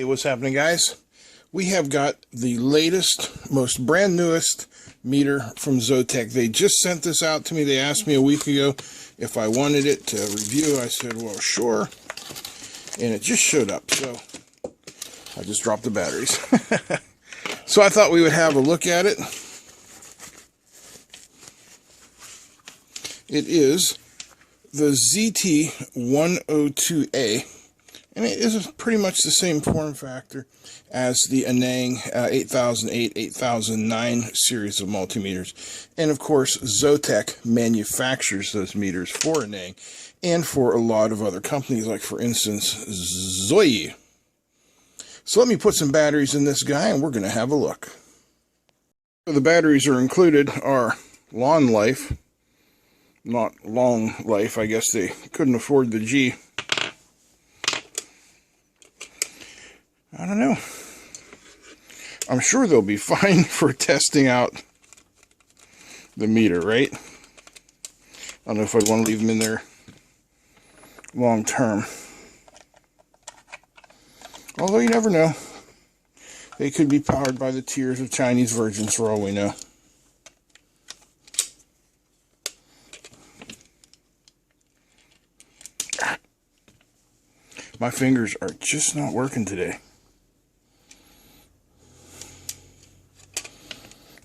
Hey, what's happening, guys? We have got the latest, most brand newest meter from Zotek. They just sent this out to me. They asked me a week ago if I wanted it to review. I said, well, sure. And it just showed up, so I just dropped the batteries. So I thought we would have a look at it. It is the ZT102A. And it is pretty much the same form factor as the Anang 8008, 8009 series of multimeters. And of course, Zotek manufactures those meters for Anang and for a lot of other companies, like for instance, Zoe. So let me put some batteries in this guy and we're going to have a look. So the batteries are included are Long Life, not Long Life. I guess they couldn't afford the G. I don't know. I'm sure they'll be fine for testing out the meter, right? I don't know if I'd want to leave them in there long term. Although you never know. They could be powered by the tears of Chinese virgins for all we know. My fingers are just not working today.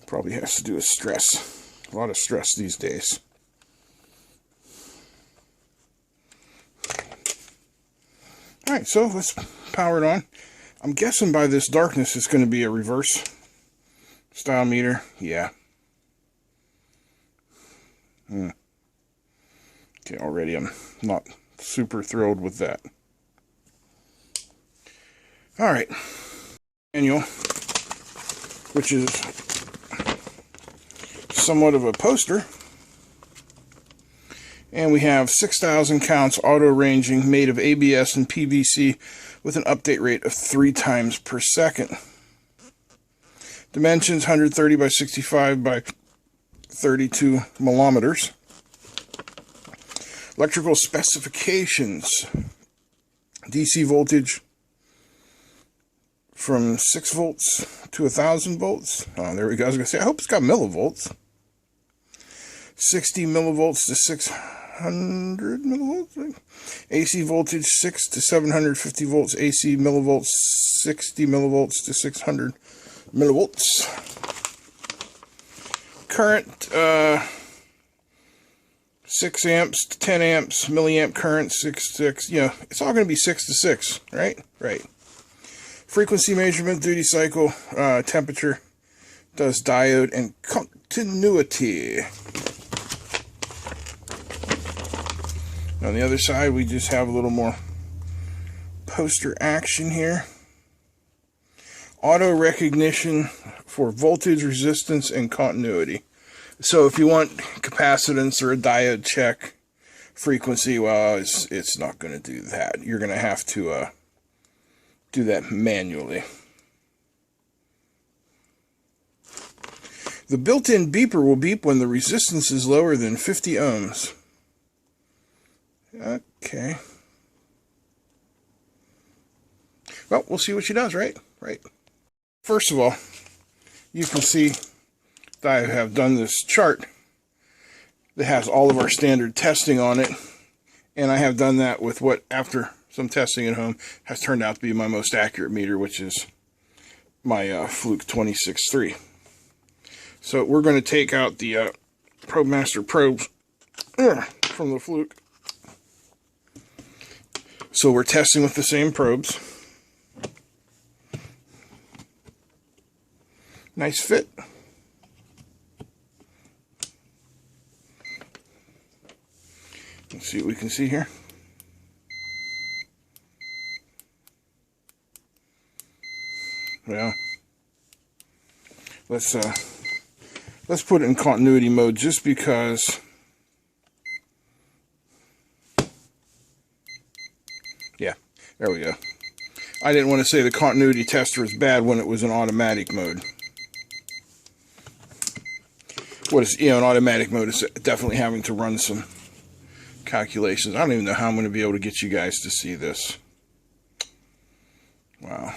Probably has to do with stress. A lot of stress these days. Alright, so let's power it on. I'm guessing by this darkness it's going to be a reverse style meter. Yeah. Okay, already I'm not super thrilled with that. Alright. Manual, which is somewhat of a poster, and we have 6,000 counts auto ranging, made of ABS and PVC with an update rate of 3 times per second. Dimensions 130 by 65 by 32 millimeters. Electrical specifications: DC voltage from 6 volts to 1,000 volts. Oh, there we go. I was going to say, I hope it's got millivolts. 60 millivolts to 600 millivolts. AC voltage 6 to 750 volts. AC millivolts 60 millivolts to 600 millivolts. Current 6 amps to 10 amps. Milliamp current 6. You know, it's all going to be 6 to 6, right? Right. Frequency measurement, duty cycle, temperature, does diode, and continuity. On the other side, we just have a little more poster action here. Auto recognition for voltage, resistance, and continuity. So if you want capacitance or a diode check, frequency, well, it's not going to do that. You're going to have to do that manually. The built-in beeper will beep when the resistance is lower than 50 ohms. Okay. Well, we'll see what she does, right? Right. First of all, you can see that I have done this chart that has all of our standard testing on it, and I have done that with what, after some testing at home, has turned out to be my most accurate meter, which is my Fluke 26.3. So we're going to take out the ProbeMaster probes from the Fluke. So we're testing with the same probes. Nice fit. Let's see what we can see here. Well, let's put it in continuity mode just because. Yeah, there we go. I didn't want to say the continuity tester was bad when it was in automatic mode. What is, in automatic mode is definitely having to run some calculations. I don't even know how I'm going to be able to get you guys to see this. Wow.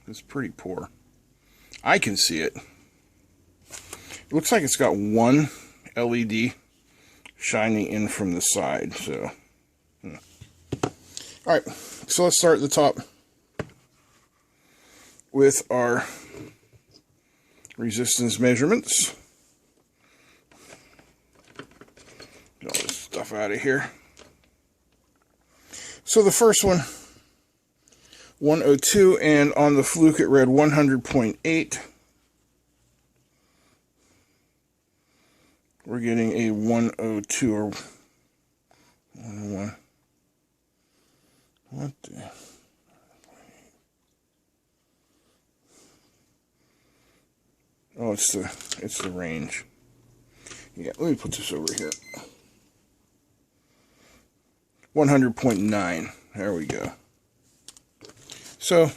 is pretty poor. I can see it. It looks like it's got one LED shining in from the side. So, alright, so let's start at the top with our resistance measurements. Get all this stuff out of here. So the first one, 102, and on the fluke it read 100.8. We're getting a 102 or 101. What the? Oh, it's the range. Yeah, let me put this over here. 100.9. There we go. So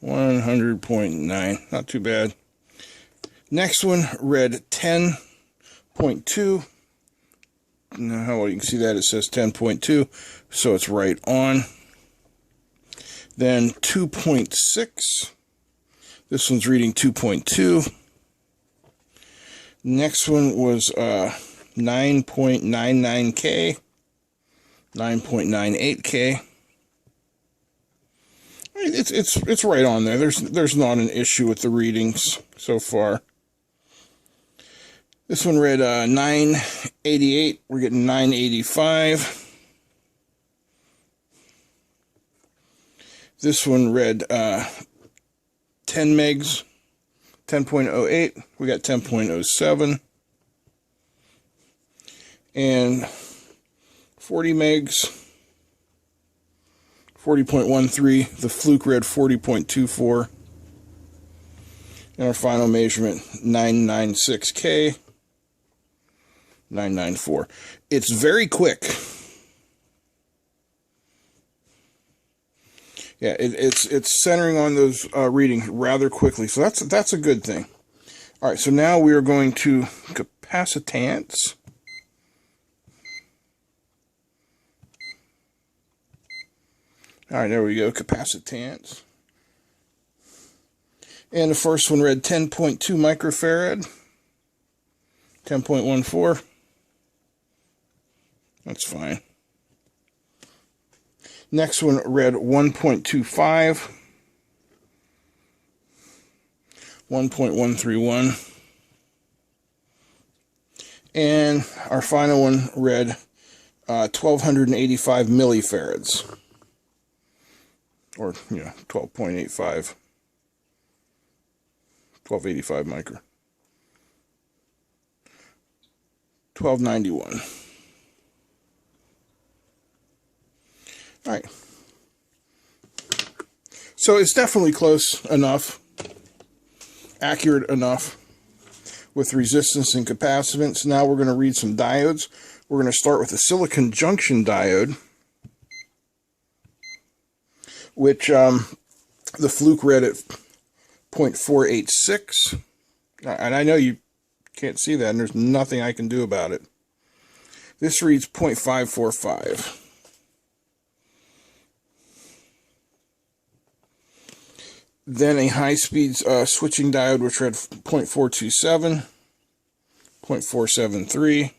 100.9, not too bad. Next one read 10.2. Now, how well you can see that, it says 10.2, so it's right on. Then 2.6. This one's reading 2.2. Next one was 9.99K, 9.98K. It's right on there. There's not an issue with the readings so far. This one read 988. We're getting 985. This one read 10 megs, 10.08. We got 10.07. And 40 megs, 40.13. The fluke read 40.24. And our final measurement, 996K, 994. It's very quick. Yeah, it's centering on those readings rather quickly, so that's a good thing. All right, so now we are going to capacitance. All right, there we go, capacitance. And the first one read 10.2 microfarad, 10.14. That's fine. Next one read 1.25, 1.131. And our final one read 1285 millifarads, or 12.85, 1285 micro, 1291. All right. So it's definitely close enough, accurate enough with resistance and capacitance. Now we're going to read some diodes. We're going to start with the silicon junction diode, which the fluke read at 0.486. And I know you can't see that, and there's nothing I can do about it. This reads 0.545. Then a high-speed switching diode, which read 0.427, 0.473.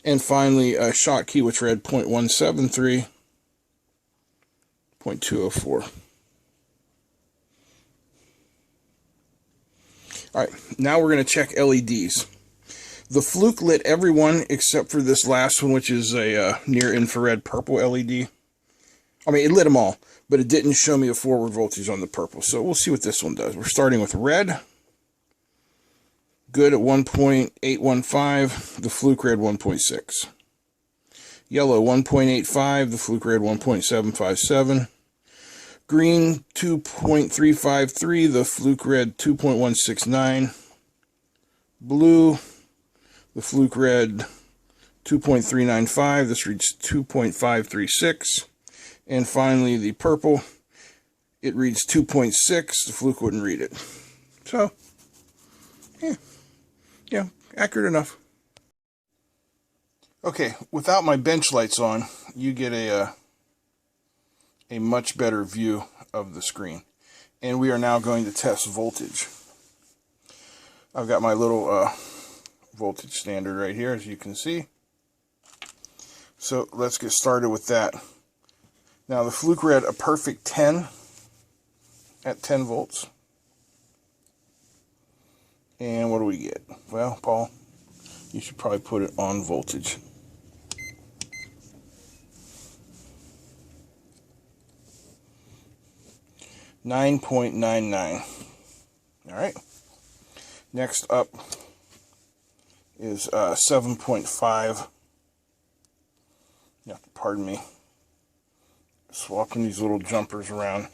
And finally, a Schottky, which read 0.173, 0.204. All right, now we're going to check LEDs. The fluke lit every one except for this last one, which is a near-infrared purple LED. I mean, it lit them all, but it didn't show me a forward voltage on the purple. So we'll see what this one does. We're starting with red. Good at 1.815. The fluke read 1.6. Yellow, 1.85. The fluke read 1.757. Green, 2.353. The fluke read 2.169. Blue, the fluke read 2.395. This reads 2.536. And finally, the purple, it reads 2.6. The fluke wouldn't read it. So, yeah, accurate enough. Okay, without my bench lights on, you get a a much better view of the screen. And we are now going to test voltage. I've got my little voltage standard right here, as you can see. So let's get started with that. Now the Fluke read a perfect 10 at 10 volts. And what do we get? Well, Paul, you should probably put it on voltage. .99. All right. Next up is 7.5. You have to pardon me. Swapping these little jumpers around.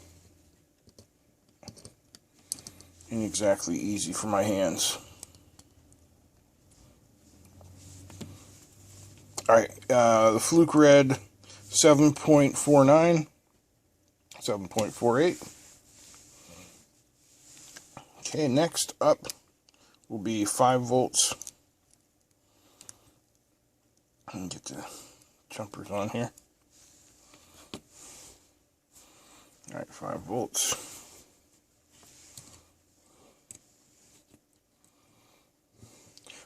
Ain't exactly easy for my hands. Alright, the Fluke read 7.49, 7.48. Okay, next up will be 5 volts. Let me get the jumpers on here. Alright, 5 volts.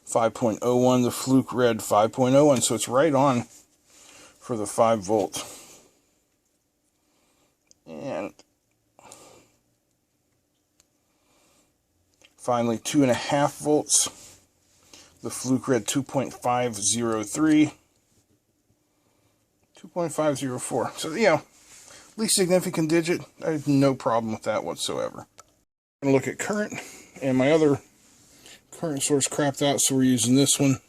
5.01, the Fluke read 5.01, so it's right on for the 5 volt. And finally, 2.5 volts. The Fluke read 2.503, 2.504. So, yeah, least significant digit. I have no problem with that whatsoever. I'm going to look at current, and my other current source crapped out, so we're using this one.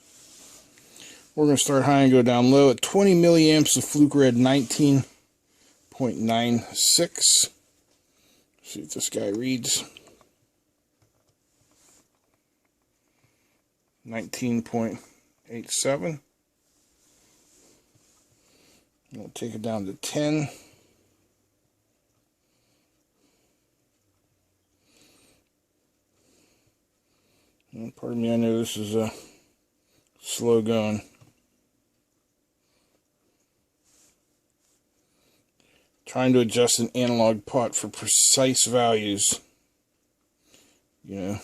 We're going to start high and go down low. At 20 milliamps, the Fluke read 19.96. See if this guy reads. 19.87. We'll take it down to 10. And pardon me, I know this is slow going. Trying to adjust an analog pot for precise values. You know,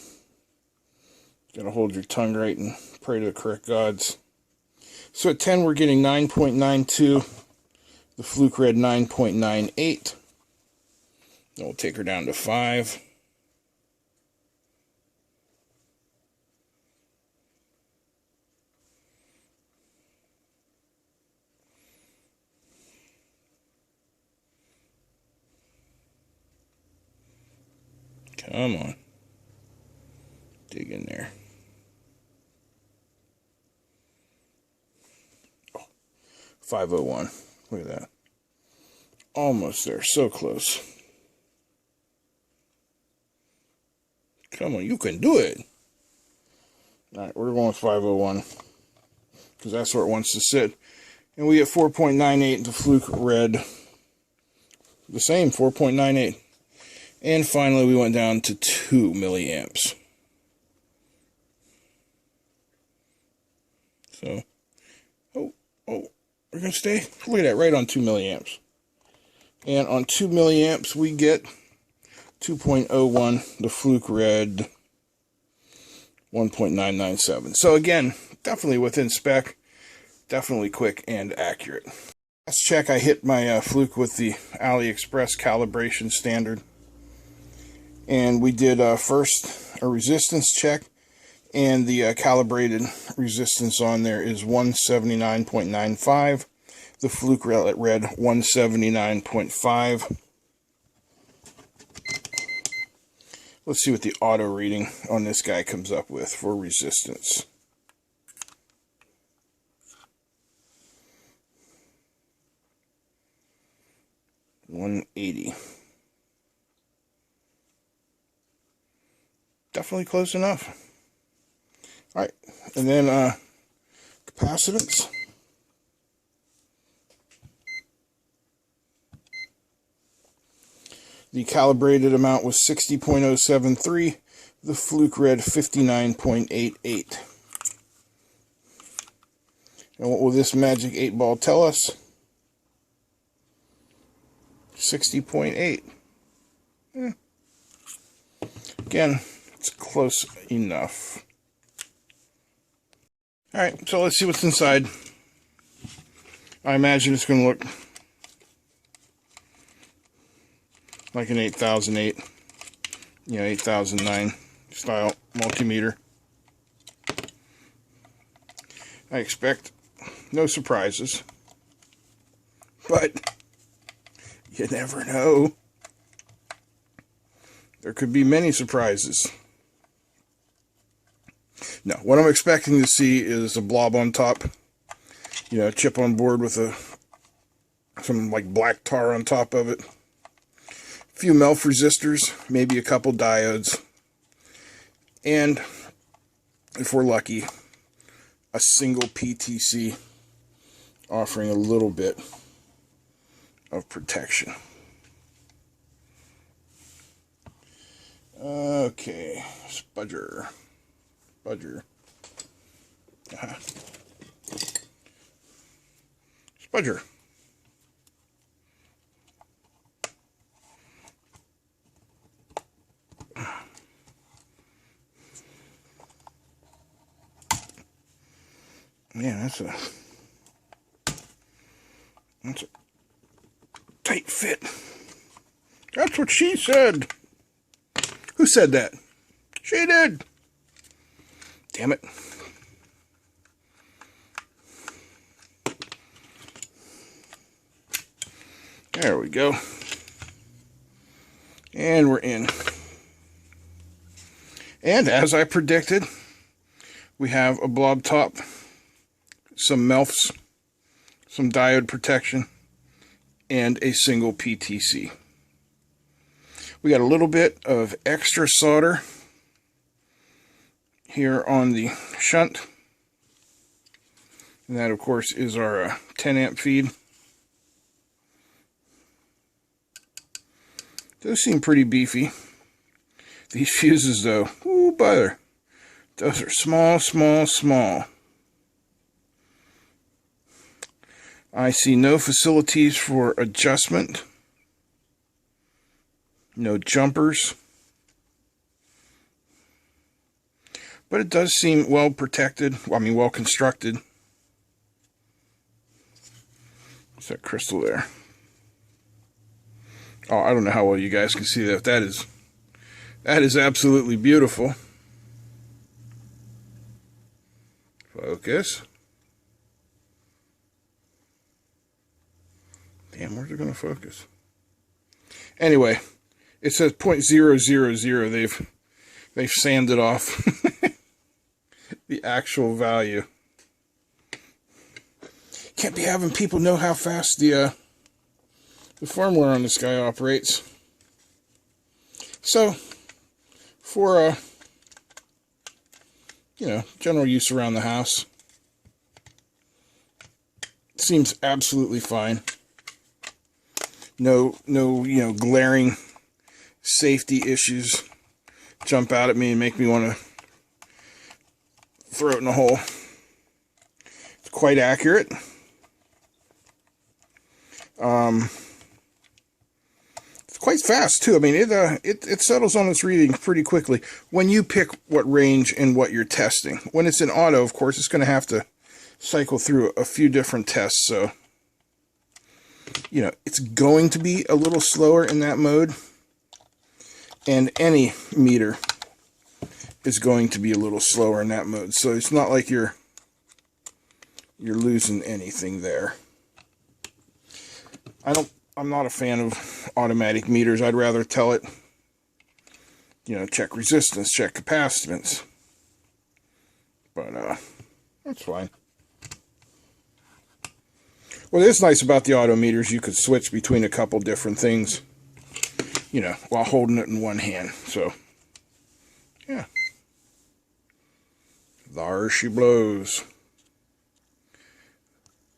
gotta hold your tongue right and pray to the correct gods. So at 10 we're getting 9.92. The Fluke read 9.98. Then we'll take her down to 5. Come on. Dig in there. Oh, 501. Look at that. Almost there. So close. Come on, you can do it. Alright, we're going with 501. Because that's where it wants to sit. And we get 4.98. The Fluke read the same, 4.98. And finally, we went down to 2 milliamps. So, oh, we're going to stay. Look at that, right on 2 milliamps. And on 2 milliamps, we get 2.01. The Fluke read 1.997. So again, definitely within spec. Definitely quick and accurate. Let's check. I hit my Fluke with the AliExpress calibration standard. And we did first a resistance check, and the calibrated resistance on there is 179.95. The Fluke read 179.5. Let's see what the auto reading on this guy comes up with for resistance. $180. Definitely close enough. Alright, and then capacitance. The calibrated amount was 60.073. The Fluke read 59.88. And what will this magic 8 ball tell us? 60.8. Again, it's close enough. Alright, so let's see what's inside. I imagine it's going to look like an 8008, 8009 style multimeter. I expect no surprises, but you never know. There could be many surprises. No, what I'm expecting to see is a blob on top, a chip on board with some like black tar on top of it. A few MELF resistors, maybe a couple diodes, and if we're lucky, a single PTC offering a little bit of protection. Okay, spudger. Spudger. Man, that's a tight fit. That's what she said. Who said that? She did. Damn it. There we go. And we're in. And as I predicted, we have a blob top, some MELFs, some diode protection, and a single PTC. We got a little bit of extra solder here on the shunt. And that, of course, is our 10 amp feed. Those seem pretty beefy. These fuses, though, ooh, butter. Those are small, small, small. I see no facilities for adjustment. No jumpers. But it does seem well protected. I mean, well constructed. What's that crystal there? Oh, I don't know how well you guys can see that. That is absolutely beautiful. Focus. Damn, where's it going to focus? Anyway, it says 0.000. They've sanded off the actual value. Can't be having people know how fast the firmware on this guy operates. So, for general use around the house, it seems absolutely fine. No, glaring safety issues jump out at me and make me want to throw it in a hole. It's quite accurate. It's quite fast too. I mean, it settles on its reading pretty quickly when you pick what range and what you're testing. When it's in auto, of course, it's going to have to cycle through a few different tests. So, it's going to be a little slower in that mode, and any meter is going to be a little slower in that mode. So it's not like you're losing anything there. I'm not a fan of automatic meters. I'd rather tell it, check resistance, check capacitance. But that's fine. What is nice about the auto meters, you could switch between a couple different things, while holding it in one hand. So, yeah. There she blows.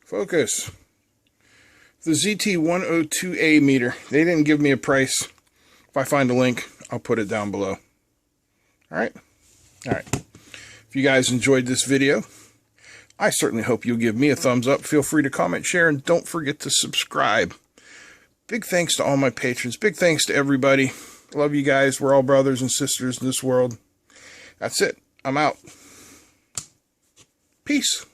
Focus. The ZT102A meter. They didn't give me a price. If I find a link, I'll put it down below. Alright? Alright. If you guys enjoyed this video, I certainly hope you'll give me a thumbs up. Feel free to comment, share, and don't forget to subscribe. Big thanks to all my patrons. Big thanks to everybody. Love you guys. We're all brothers and sisters in this world. That's it. I'm out. Peace.